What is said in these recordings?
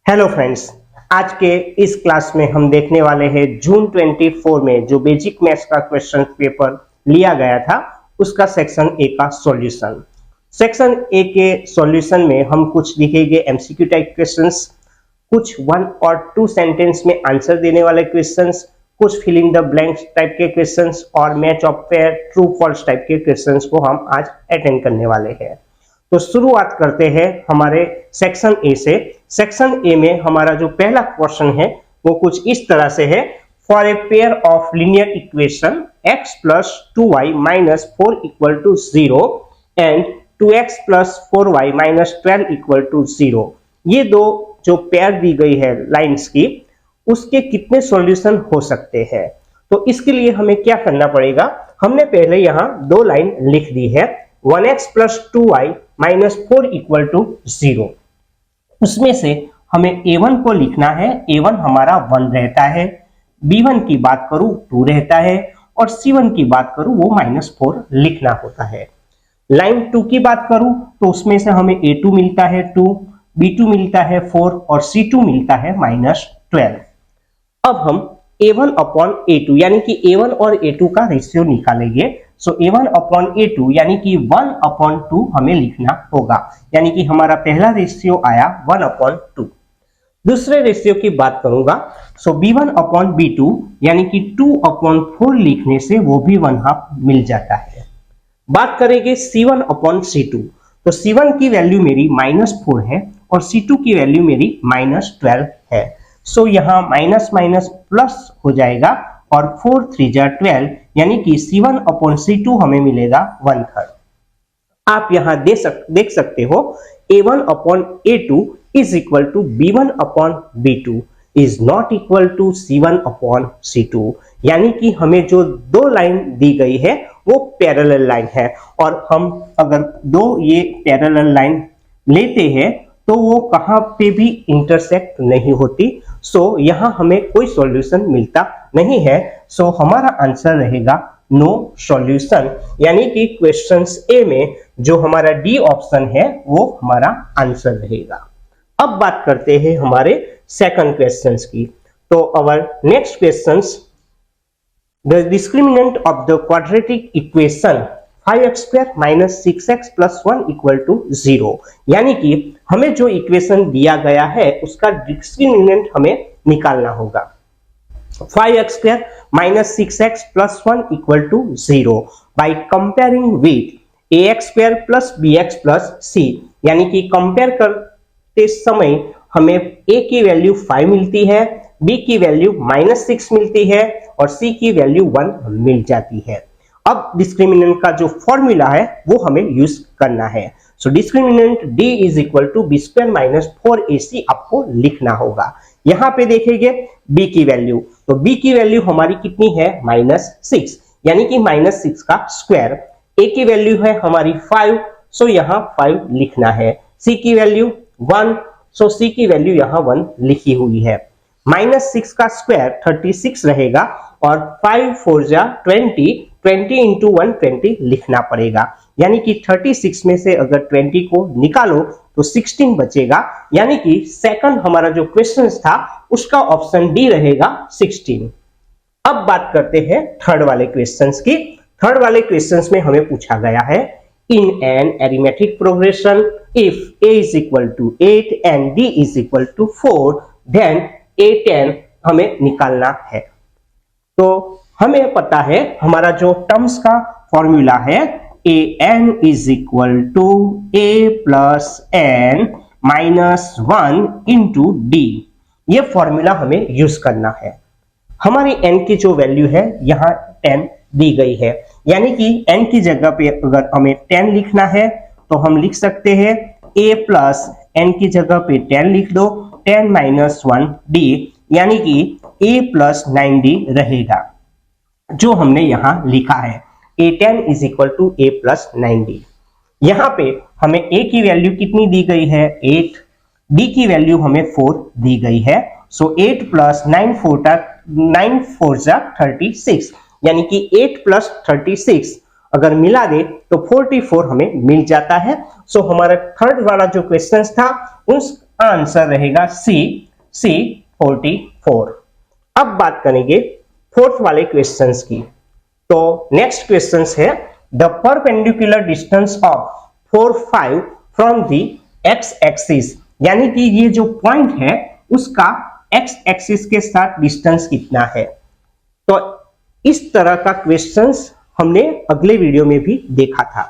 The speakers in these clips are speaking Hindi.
हेलो फ्रेंड्स, आज के इस क्लास में हम देखने वाले हैं जून 24 में जो बेसिक मैथ्स का क्वेश्चन पेपर लिया गया था उसका सेक्शन ए का सॉल्यूशन। सेक्शन ए के सॉल्यूशन में हम कुछ लिखेंगे एमसीक्यू टाइप क्वेश्चंस, कुछ 1 और 2 सेंटेंस में आंसर देने वाले क्वेश्चंस, कुछ fill in the blanks type के क्वेश्चंस और match of pair true false type के क्वेश्चंस को हम आज अटेंड करने वाले हैं। तो शुरुआत करते हैं हमारे सेक्शन ए से। सेक्शन ए में हमारा जो पहला क्वेश्चन है वो कुछ इस तरह से है। For a pair of linear equation x plus 2y minus 4 equal to 0 and 2x plus 4y minus 12 equal to 0, ये दो जो पेयर दी गई है लाइंस की, उसके कितने सॉल्यूशन हो सकते हैं। तो इसके लिए हमें क्या करना पड़ेगा, हमने पहले यहाँ दो लाइन लिख दी है 1x plus 2y minus 4 equal to 0। उसमें से हमें a1 को लिखना है, a1 हमारा 1 रहता है, b1 की बात करूं 2 रहता है और c1 की बात करूं वो -4 लिखना होता है। लाइन 2 की बात करूं तो उसमें से हमें a2 मिलता है 2, b2 मिलता है 4 और c2 मिलता है -12। अब हम a1 अपॉन a2 यानी कि a1 और a2 का रेशियो निकालेंगे। सो a1 अपॉन a2 यानी कि 1 अपॉन 2 हमें लिखना होगा, यानी कि हमारा पहला रेशियो आया 1 अपॉन 2। दूसरे रेशियो की बात करूंगा, सो b1 अपॉन b2 यानी कि 2 अपॉन 4 लिखने से वो भी 1/2 मिल जाता है। बात करेंगे c1 अपॉन c2, तो c1 की वैल्यू मेरी -4 है और c2 की वैल्यू मेरी -12 है। सो यहाँ माइनस माइनस प्लस हो जाएगा और 4 3 जा 12 यानी कि c1 अपॉन c2 हमें मिलेगा 1/3। आप यहाँ देख सकते हो a1 upon a2 is equal to b1 upon b2 is not equal to c1 upon c2, यानी कि हमें जो दो लाइन दी गई है वो पैरेलल लाइन है और हम अगर दो ये पैरेलल लाइन लेते हैं तो वो कहाँ पे भी इंटरसेक्ट नहीं होती। सो यहाँ हमें कोई सॉल्यूशन मिलता नहीं है। सो हमारा आंसर रहेगा नो सॉल्यूशन, यानी कि क्वेश्चन ए में जो हमारा डी ऑप्शन है वो हमारा आंसर रहेगा। अब बात करते हैं हमारे सेकंड क्वेश्चंस की। तो our next questions, the discriminant of the quadratic equation 5x square minus 6x plus 1 equal to 0, यानी कि हमें जो इक्वेशन दिया गया है उसका डिस्क्रिमिनेंट हमें निकालना होगा। 5x square minus 6x plus 1 equal to 0 by comparing with ax square plus bx plus c, यानी कि कंपेयर करते समय हमें a की वैल्यू 5 मिलती है, b की वैल्यू -6 मिलती है और c की वैल्यू 1 मिल जाती है। अब डिस्क्रिमिनेंट का जो फॉर्मूला है वो हमें यूज करना है। So discriminant d is equal to b square minus 4ac आपको लिखना होगा। यहाँ पे देखेंगे b की वैल्यू, तो b की वैल्यू हमारी कितनी है -6, यानी कि -6 का स्क्वायर। a की वैल्यू है हमारी 5, सो यहाँ 5 लिखना है। c की वैल्यू 1, सो c की वैल्यू यहाँ 1 लिखी हुई है। -6 का स्क्वायर 36 रहेगा और 5 4 जा 20 इंटू 120 लिखना पड़ेगा, यानी कि 36 में से अगर 20 को निकालो तो 16 बचेगा, यानी कि सेकंड हमारा जो क्वेश्चन था उसका ऑप्शन डी रहेगा 16। अब बात करते हैं थर्ड वाले क्वेश्चंस की। थर्ड वाले क्वेश्चंस में हमें पूछा गया है in an arithmetic progression if a is equal to 8 and d is equal to 4 then a10 हमें निकालना है। तो हमें पता है हमारा जो टर्म्स का फॉर्मूला है an is equal to a plus n minus 1 into d, ये फॉर्मूला हमें यूज करना है। हमारी n की जो वैल्यू है यहाँ 10 दी गई है, यानी कि n की जगह पे अगर हमें 10 लिखना है तो हम लिख सकते हैं a प्लस n की जगह पे 10 लिख दो, 10 माइनस 1 d, यानी कि a प्लस 9d रहेगा जो हमने यहां लिखा है a10 is equal to a plus 9d। यहां पे हमें a की वैल्यू कितनी दी गई है 8, d की वैल्यू हमें 4 दी गई है। सो 8 प्लस 9 4 जा 36, यानी कि 8 प्लस 36 अगर मिला दे तो 44 हमें मिल जाता है। सो हमारा थर्ड वाला जो क्वेश्चन था आंसर रहेगा सी 44। अब बात करेंगे फोर्थ वाले क्वेश्चंस की। तो नेक्स्ट क्वेश्चंस है the perpendicular distance of 4 5 from the x axis, यानी कि ये जो पॉइंट है उसका एक्स एक्सिस के साथ डिस्टेंस कितना है। तो इस तरह का क्वेश्चंस हमने अगले वीडियो में भी देखा था।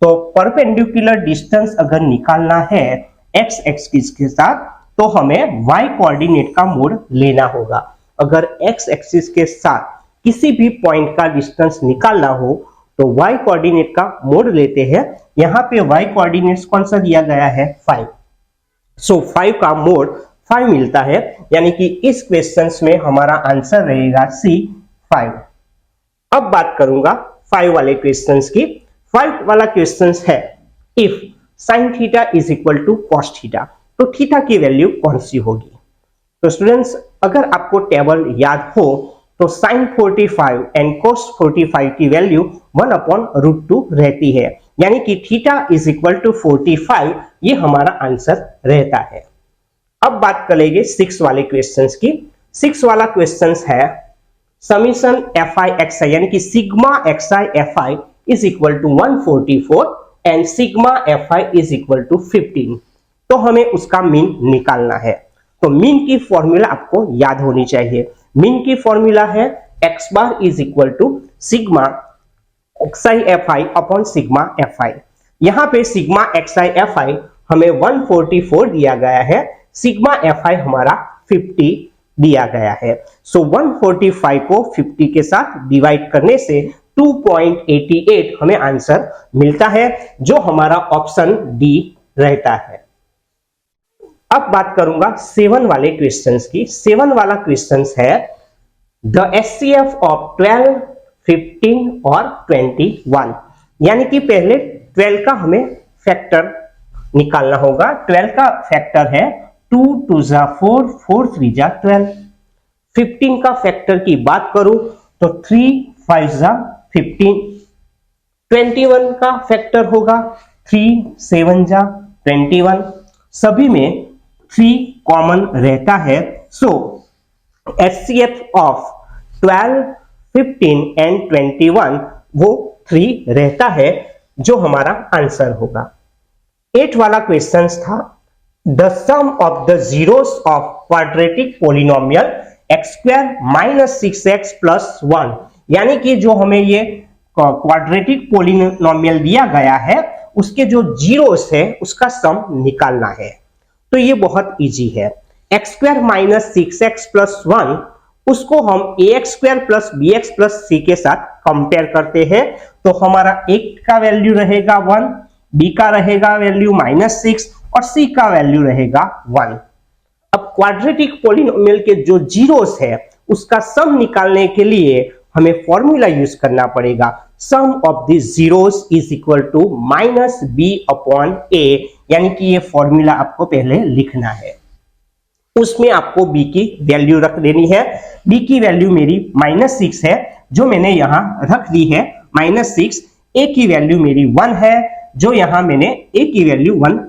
तो परपेंडिकुलर डिस्टेंस अगर निकालना है एक्स एक्सिस के साथ तो हमें वाई कोऑर्डिनेट का मोड लेना होगा। अगर एक्स एक्सिस के साथ किसी भी पॉइंट का डिस्टेंस निकालना हो तो वाई कोऑर्डिनेट का मोड लेते हैं। यहां पे वाई कोऑर्डिनेट्स कौन सा दिया गया है 5। सो 5 का मोड 5 मिलता है, यानी कि इस क्वेश्चंस में हमारा आंसर रहेगा सी 5। अब बात करूंगा 5 वाले क्वेश्चंस की। 5 वाला क्वेश्चंस है if sin theta is equal to cos theta, तो थीटा की वैल्यू कौन सी होगी। तो स्टूडेंट्स अगर आपको टेबल याद हो तो sin 45 एंड cos 45 की वैल्यू 1/√2 रहती है, यानी कि थीटा इज इक्वल टू 45, ये हमारा आंसर रहता है। अब बात करेंगे 6 वाले क्वेश्चंस की। 6 वाला क्वेश्चंस है समीशन fi xi, यानी कि sigma xi fi is equal to 144 and sigma fi is equal to 15। तो हमें उसका मीन निकालना है। तो मीन की फॉर्मूला आपको याद होनी चाहिए। मीन की फॉर्मूला है x bar is equal to sigma xi fi upon sigma fi। यहां पे सिग्मा xi fi हमें 144 दिया गया है, सिग्मा fi हमारा 50 दिया गया है। सो 145 को 50 के साथ डिवाइड करने से 2.88 हमें आंसर मिलता है, जो हमारा ऑप्शन डी रहता है। अब बात करूंगा 7 वाले क्वेश्चंस की। 7 वाला क्वेश्चंस है द एचसीएफ ऑफ 12, 15 और 21, यानी कि पहले 12 का हमें फैक्टर निकालना होगा। 12 का फैक्टर है 2 2 जा 4, 4 3 जा 12। 15 का फैक्टर की बात करूं तो 3 5 जा 15। 21 का फैक्टर होगा 3 7 जा 21। सभी में 3 कॉमन रहता है। सो एचसीएफ ऑफ 12, 15 एंड 21 वो 3 रहता है, जो हमारा आंसर होगा। 8 वाला क्वेश्चन था the sum of the zeros of quadratic polynomial x² minus 6x plus 1, यानी कि जो हमें ये क्वाड्रेटिक पोलिनोमियल दिया गया है उसके जो जीरोस है उसका सम निकालना है। तो ये बहुत इजी है। x² माइनस 6x प्लस 1 उसको हम ax² plus bx plus c के साथ कंपेयर करते हैं। तो हमारा a का वैल्यू रहेगा 1, b का रहेगा वैल्यू -6 और c का वैल्यू रहेगा 1। अब क्वाड्रेटिक पोलिनोमियल के जो जीरोस है उसका सम निकालने के लिए हमें फॉर्मूला यूज करना पड़ेगा। Sum of the zeros is equal to -b upon a, यानी कि ये फॉर्मूला आपको पहले लिखना है। उसमें आपको b की वैल्यू रख देनी है। b की वैल्यू मेरी -6 है, जो मैंने यहां रख दी है -6। a की वैल्यू मेरी 1 है, जो यहां मैंने a की वैल्यू 1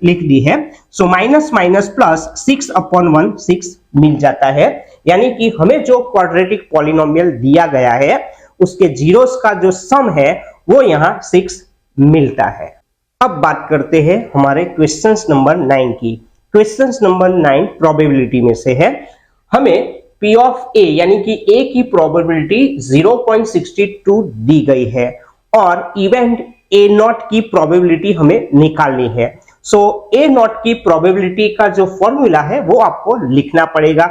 लिख दी है। So minus minus plus 6 upon 1 6 मिल जाता है, यानी कि हमें जो क्वाड्रेटिक पॉलिनोमियल दिया गया है उसके जीरोस का जो सम है वो यहां 6 मिलता है। अब बात करते हैं हमारे क्वेश्चंस नंबर 9 की। क्वेश्चंस नंबर 9 प्रोबेबिलिटी में से है। हमें P ऑफ A यानी कि A की प्रोबेबिलिटी 0.62 दी गई है और इवेंट A नॉट की प्रोबेबिलिटी हमें निकालनी है। सो A नॉट की प्रोबेबिलिटी का जो फॉर्मूला है वो आपको लिखना पड़ेगा।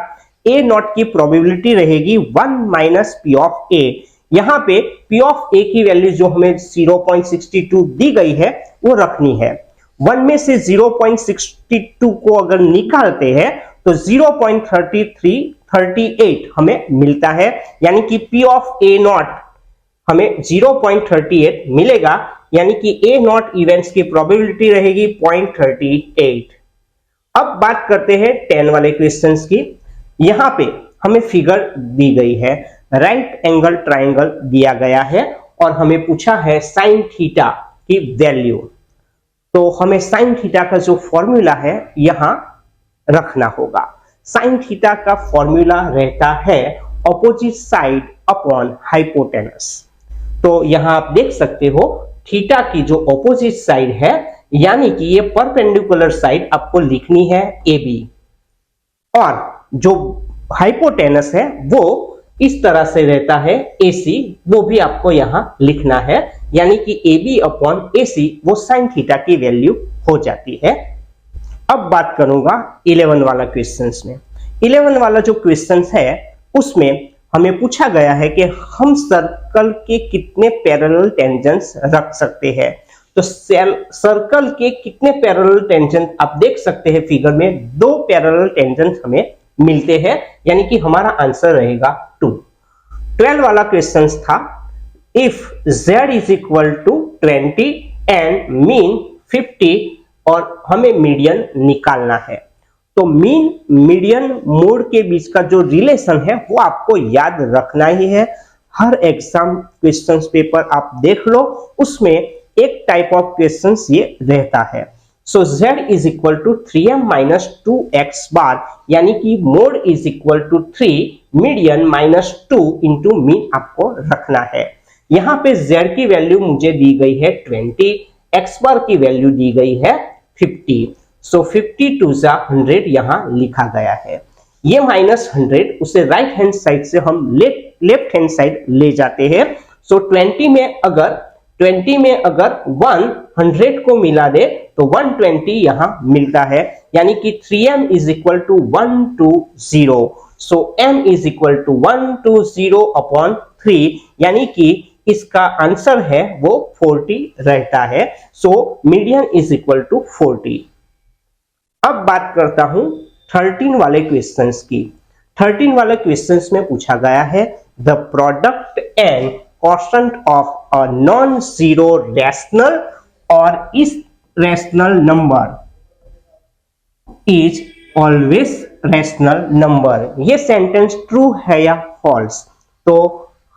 A नॉट की प्रोबेबिलिटी रहेगी 1 माइनस P ऑफ A। यहां पे P ऑफ A की वैल्यू जो हमें 0.62 दी गई है वो रखनी है। 1 में से 0.62 को अगर निकालते हैं तो 0.38 हमें मिलता है, यानी कि P ऑफ A नॉट हमें 0.38 मिलेगा, यानी कि A नॉट इवेंट्स की प्रोबेबिलिटी रहेगी 0.38। अब बात करते हैं 10 वाले क्वेश्चंस की। यहां पे हमें फिगर दी गई है, राइट एंगल ट्राइंगल दिया गया है और हमें पूछा है साइन थीटा की वैल्यू। तो हमें साइन थीटा का जो फॉर्मूला है यहां रखना होगा। साइन थीटा का फॉर्मूला रहता है ऑपोजिट साइड अपॉन हाइपोटेनस। तो यहां आप देख सकते हो थीटा की जो ऑपोजिट साइड है, यानी कि ये परपेंडिकुलर साइड आपको लिखनी है ए बी, और जो हाइपोटेनस है वो इस तरह से रहता है AC, वो भी आपको यहां लिखना है, यानी कि AB अपॉन AC वो साइन थीटा की वैल्यू हो जाती है। अब बात करूंगा 11 वाला क्वेश्चंस में। 11 वाला जो क्वेश्चंस है उसमें हमें पूछा गया है कि हम सर्कल के कितने पैरेलल टेंजेंट्स रख सकते हैं। तो सर्कल के कितने पैरेलल टेंजेंट आप देख सकते हैं फिगर में, दो पैरेलल टेंजेंट हमें मिलते हैं, यानी कि हमारा आंसर रहेगा 2। 12 वाला क्वेश्चन था if z is equal to 20 and mean 50 और हमें मीडियन निकालना है। तो मीन मीडियन मोड के बीच का जो रिलेशन है वो आपको याद रखना ही है। हर एग्जाम क्वेश्चन पेपर आप देख लो, उसमें एक टाइप ऑफ क्वेश्चंस ये रहता है। So z is equal to 3m minus 2x bar, यानी कि mode is equal to 3 median minus 2 into mean आपको रखना है। यहाँ पे z की वैल्यू मुझे दी गई है 20, x बार की वैल्यू दी गई है 50। सो 50 टू 100 यहाँ लिखा गया है। ये माइनस 100 उसे राइट हैंड साइड से हम लेफ्ट हैंड साइड ले जाते हैं। सो 20 में अगर 100 को मिला दे तो 120 यहां मिलता है, यानी कि 3m is equal to 120। So m is equal to 120 upon 3, यानी कि इसका आंसर है वो 40 रहता है। So median is equal to 40। अब बात करता हूं 13 वाले क्वेश्चंस की। 13 वाले क्वेश्चंस में पूछा गया है the product and quotient of a non-zero rational or irrational number is always rational number। ये सेंटेंस ट्रू है या फॉल्स? तो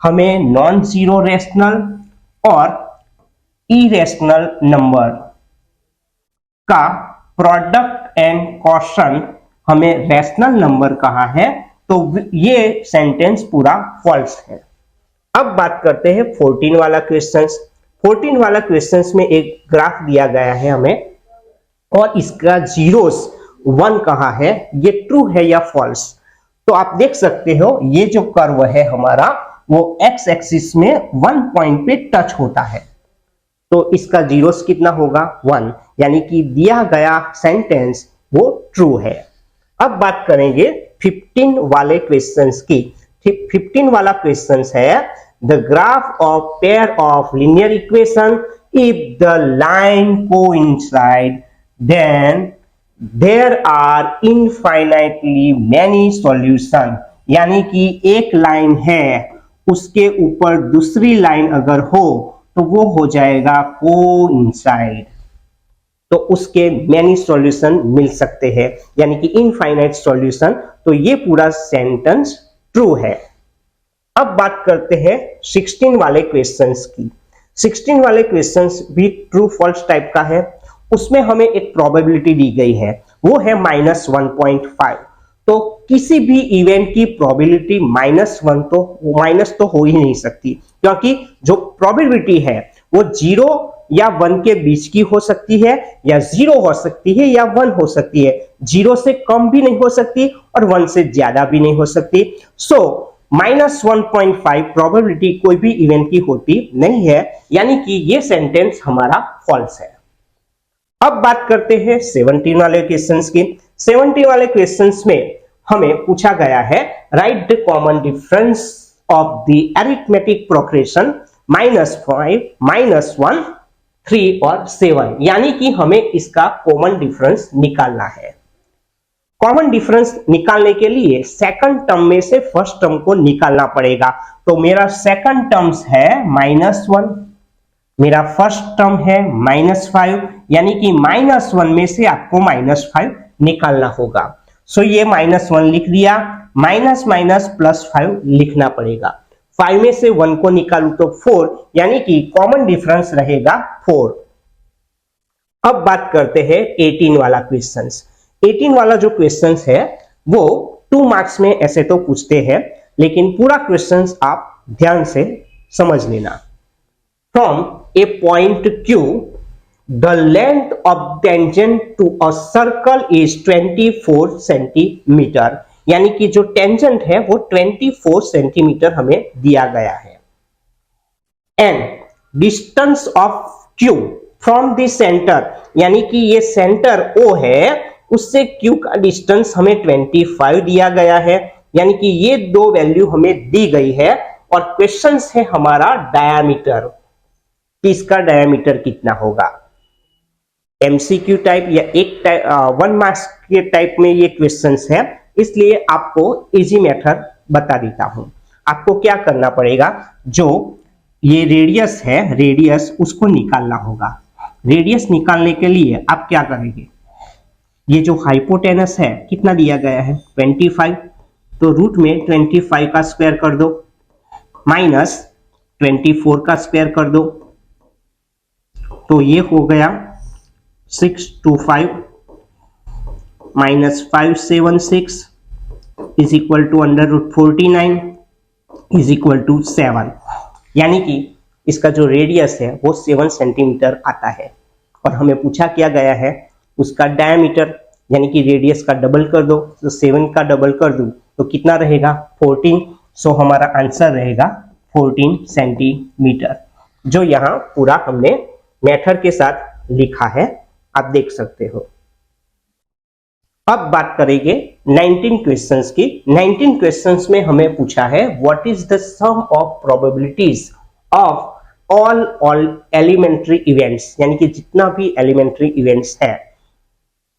हमें नॉन जीरो रेशनल और इरेशनल नंबर का प्रोडक्ट एंड क्वोशंट हमें रेशनल नंबर कहा है, तो ये सेंटेंस पूरा फॉल्स है। अब बात करते हैं 14 वाला क्वेश्चंस। 14 वाला क्वेश्चंस में एक ग्राफ दिया गया है हमें, और इसका जीरोस 1 कहा है, ये ट्रू है या फॉल्स? तो आप देख सकते हो ये जो कर्व है हमारा वो एक्स एक्सिस में 1 पॉइंट पे टच होता है, तो इसका जीरोस कितना होगा 1, यानी कि दिया गया सेंटेंस वो ट्रू है। अब बात करेंगे 15 वाले क्वेश्चंस की। 15 वाला क्वेश्चंस है the graph of pair of linear equation if the line coincide then there are infinitely many solution, यानी कि एक लाइन है उसके ऊपर दूसरी लाइन अगर हो तो वो हो जाएगा कोइंसाइड, तो उसके मेनी सॉल्यूशन मिल सकते हैं, यानी कि इनफाइनाइट सॉल्यूशन। तो ये पूरा सेंटेंस ट्रू है। अब बात करते हैं 16 वाले क्वेश्चंस की। 16 वाले क्वेश्चंस भी ट्रू फॉल्स टाइप का है। उसमें हमें एक प्रोबेबिलिटी दी गई है, वो है -1.5। तो किसी भी इवेंट की प्रोबेबिलिटी माइनस तो हो ही नहीं सकती, क्योंकि जो प्रोबेबिलिटी है वो 0 या 1 के बीच की हो सकती है, या 0 हो सकती है या 1 हो सकती है। 0 से कम भी नहीं हो सकती और 1 से ज्यादा भी नहीं हो सकती। सो -1.5 प्रोबेबिलिटी कोई भी इवेंट की होती नहीं है, यानी कि ये सेंटेंस हमारा फॉल्स है। अब बात करते हैं 17 वाले क्वेश्चंस की। 17 वाले क्वेश्चंस में हमें पूछा गया है right the common difference of the arithmetic progression -5, -1, 3 और 7, यानी कि हमें इसका कॉमन डिफरेंस निकालना है। कॉमन डिफरेंस निकालने के लिए सेकंड टर्म में से फर्स्ट टर्म को निकालना पड़ेगा। तो मेरा सेकंड टर्म्स है -1, मेरा फर्स्ट टर्म है -5, यानी कि -1 में से आपको -5 निकालना होगा। सो ये -1 लिख दिया, माइनस +5 लिखना पड़ेगा। 5 में से 1 को निकालू तो 4, यानी कि कॉमन डिफरेंस रहेगा 4। अब बात करते हैं 18 वाला क्वेश्चंस। 18 वाला जो क्वेश्चंस है वो 2 मार्क्स में ऐसे तो पूछते हैं, लेकिन पूरा क्वेश्चंस आप ध्यान से समझ लेना। From A point Q the length of tangent to a circle is 24 centimetre, यानी कि जो टेंजेंट है वो 24 सेंटीमीटर हमें दिया गया है। And distance of Q from the centre, यानी कि ये सेंटर O है, उससे Q का डिस्टेंस हमें 25 दिया गया है, यानी कि ये दो वैल्यू हमें दी गई है। और क्वेश्चन है हमारा डायामीटर, कि इसका डायामीटर कितना होगा। एमसीक्यू टाइप या एक टाइप 1 मार्क्स के टाइप में ये क्वेश्चंस है, इसलिए आपको इजी मेथड बता देता हूं। आपको क्या करना पड़ेगा, जो ये रेडियस है, रेडियस उसको निकालना होगा। रेडियस निकालने के लिए आप क्या करेंगे, ये जो हाइपोटेनस है कितना दिया गया है 25, तो रूट में 25 का स्क्वायर कर दो, माइनस 24 का स्क्वायर कर दो, तो ये हो गया 625 minus 576 is equal to √49 is equal to 7, यानी कि इसका जो रेडियस है वो 7 सेंटीमीटर आता है। और हमें पूछा क्या गया है उसका डायमीटर, यानी कि रेडियस का डबल कर दो, तो 7 का डबल कर दूं तो कितना रहेगा 14। सो हमारा आंसर रहेगा 14 सेंटीमीटर, जो यहाँ पूरा हमने मेथड के साथ लिखा है, आप देख सकते हो। अब बात करेंगे 19 क्वेश्चंस की। 19 क्वेश्चंस में हमें पूछा है what is the sum of probabilities of all elementary events, यानी कि जितना भी एलिमेंट्री इवेंट्स है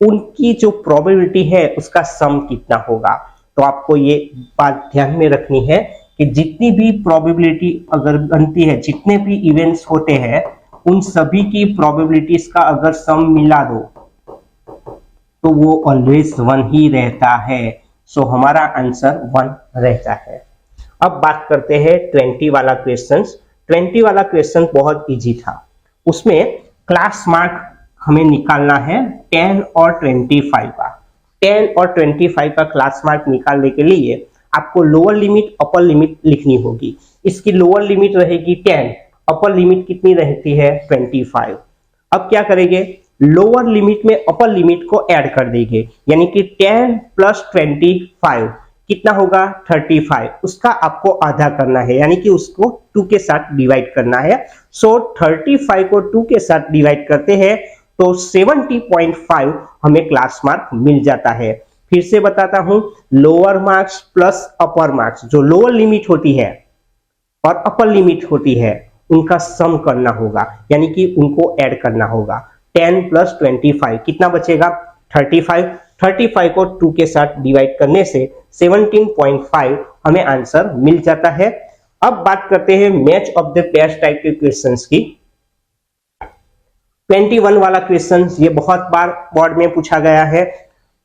उनकी जो प्रोबेबिलिटी है उसका सम कितना होगा। तो आपको ये बात ध्यान में रखनी है कि जितनी भी प्रोबेबिलिटी अगर बनती है, जितने भी इवेंट्स होते हैं, उन सभी की प्रोबेबिलिटीज का अगर सम मिला दो तो वो ऑलवेज 1 ही रहता है। सो हमारा आंसर 1 रहता है। अब बात करते हैं 20 वाला क्वेश्चन। 20 वाला क्वेश्चन बहुत इजी था। उसमें क्लास मार्क हमें निकालना है 10 और 25 का। 10 और 25 का क्लास मार्क निकालने के लिए आपको लोअर लिमिट अपर लिमिट लिखनी होगी। इसकी लोअर लिमिट रहेगी 10, अपर लिमिट कितनी रहती है 25। अब क्या करेंगे, लोअर लिमिट में अपर लिमिट को ऐड कर देंगे, यानी कि 10 प्लस 25 कितना होगा 35, उसका आपको आधा करना है, यानी कि उसको 2 के साथ डिवाइड करना है। सो 35 को 2 के साथ डिवाइड करते हैं तो 70.5 हमें क्लास मार्क मिल जाता है। फिर से बताता हूं, लोअर मार्क्स प्लस अपर मार्क्स, जो लोअर लिमिट होती है और अपर लिमिट होती है उनका सम करना होगा, यानी कि उनको ऐड करना होगा। 10 प्लस 25 कितना बचेगा 35। 35 को 2 के साथ डिवाइड करने से 17.5 हमें आंसर मिल जाता है। अब बात करते हैं match of the pairs type के क्वेश्चंस की। 21 वाला क्वेश्चन ये बहुत बार बोर्ड में पूछा गया है।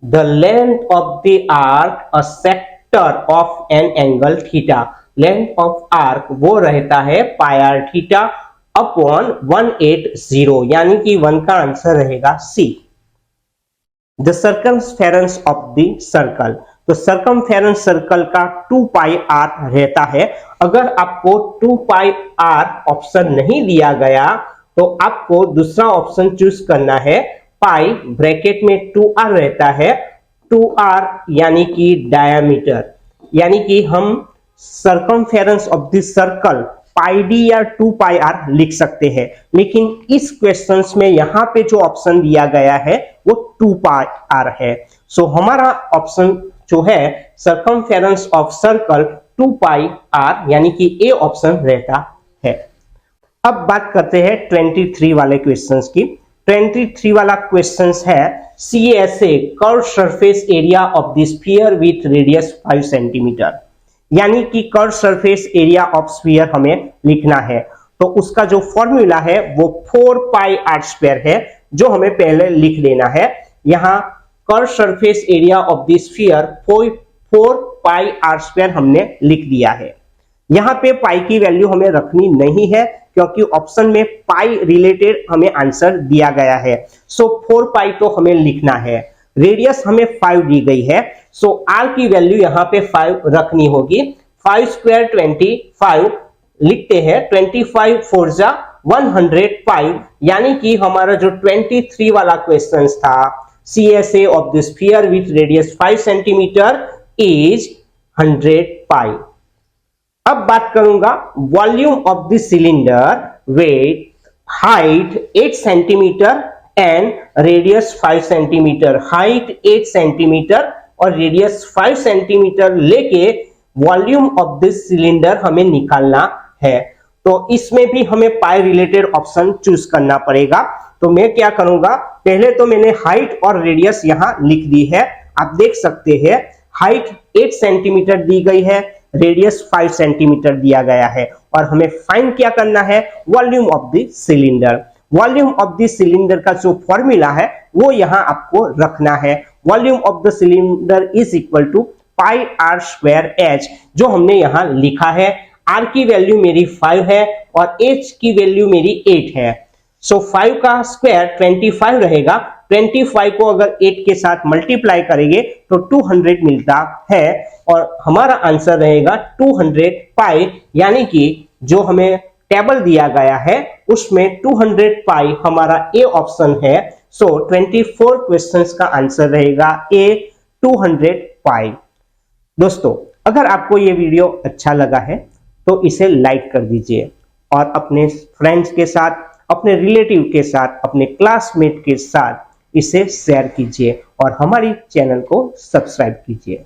The length of the arc a sector of an angle theta. Length of arc वो रहता है पाई आर थीटा अपॉन 180, यानी कि 1 का आंसर रहेगा c. The circumference of the circle, तो सर्कमफेरेंस सर्कल का 2 पाई आर रहता है। अगर आपको 2 पाई आर ऑप्शन नहीं दिया गया तो आपको दूसरा ऑप्शन चूज करना है। पाई ब्रैकेट में 2r रहता है, 2r यानी कि डायमीटर, यानी कि हम circumference of the circle pi D या 2 पाई आर लिख सकते हैं, लेकिन इस क्वेश्चंस में यहां पे जो ऑप्शन दिया गया है वो 2 पाई आर है। सो हमारा ऑप्शन जो है circumference of circle 2 pi r, यानी कि ए ऑप्शन रहता है। अब बात करते हैं 23 वाले क्वेश्चंस की। 23 वाला क्वेश्चंस है CSA curve surface area of the sphere with radius 5 centimetre, यानी कि curve surface area of sphere हमें लिखना है। तो उसका जो फॉर्मूला है वो 4 पाई आर स्क्वायर है, जो हमें पहले लिख लेना है। यहाँ curve surface area of the sphere 4 pi r square हमने लिख दिया है। यहाँ पे पाई की वैल्यू हमें रखनी नहीं है क्योंकि ऑप्शन में पाई रिलेटेड हमें आंसर दिया गया है। सो 4 पाई तो हमें लिखना है। रेडियस हमें 5 दी गई है, सो आर की वैल्यू यहाँ पे 5 रखनी होगी। 5 स्क्वायर 25 लिखते हैं, 25 4 जा 105, यानी कि हमारा जो 23 वाला क्वेश्चन था, CSA of the sphere with radius 5 centimetre is 100 पाई। अब बात करूंगा volume of the cylinder with height 8 centimetre and radius 5 centimetre. Height 8 centimetre और रेडियस 5 सेंटीमीटर लेके वॉल्यूम ऑफ दिस सिलेंडर हमें निकालना है। तो इसमें भी हमें पाई रिलेटेड ऑप्शन चूज करना पड़ेगा। तो मैं क्या करूंगा, पहले तो मैंने हाइट और रेडियस यहां लिख दी है। आप देख सकते हैं हाइट 8 सेंटीमीटर दी गई है, रेडियस 5 सेंटीमीटर दिया गया है, और हमें फाइंड क्या करना है, volume of the cylinder. Volume of the cylinder का जो फॉर्मूला है वो यहां आपको रखना है। Volume of the cylinder is equal to pi r square h, जो हमने यहां लिखा है। आर की वैल्यू मेरी 5 है और एच की वैल्यू मेरी 8 है। सो 5 का स्क्वायर 25 रहेगा। 25 को अगर 8 के साथ मल्टीप्लाई करेंगे तो 200 मिलता है, और हमारा आंसर रहेगा 200 पाई, यानी कि जो हमें टेबल दिया गया है उसमें 200 पाई हमारा ए ऑप्शन है। सो 24 क्वेश्चंस का आंसर रहेगा ए 200 पाई। दोस्तों, अगर आपको ये वीडियो अच्छा लगा है तो इसे लाइक कर दीजिए और अपने फ्रेंड्स के साथ, अपने रिलेटिव के साथ, अपने क्लासमेट के साथ इसे शेयर कीजिए और हमारी चैनल को सब्सक्राइब कीजिए।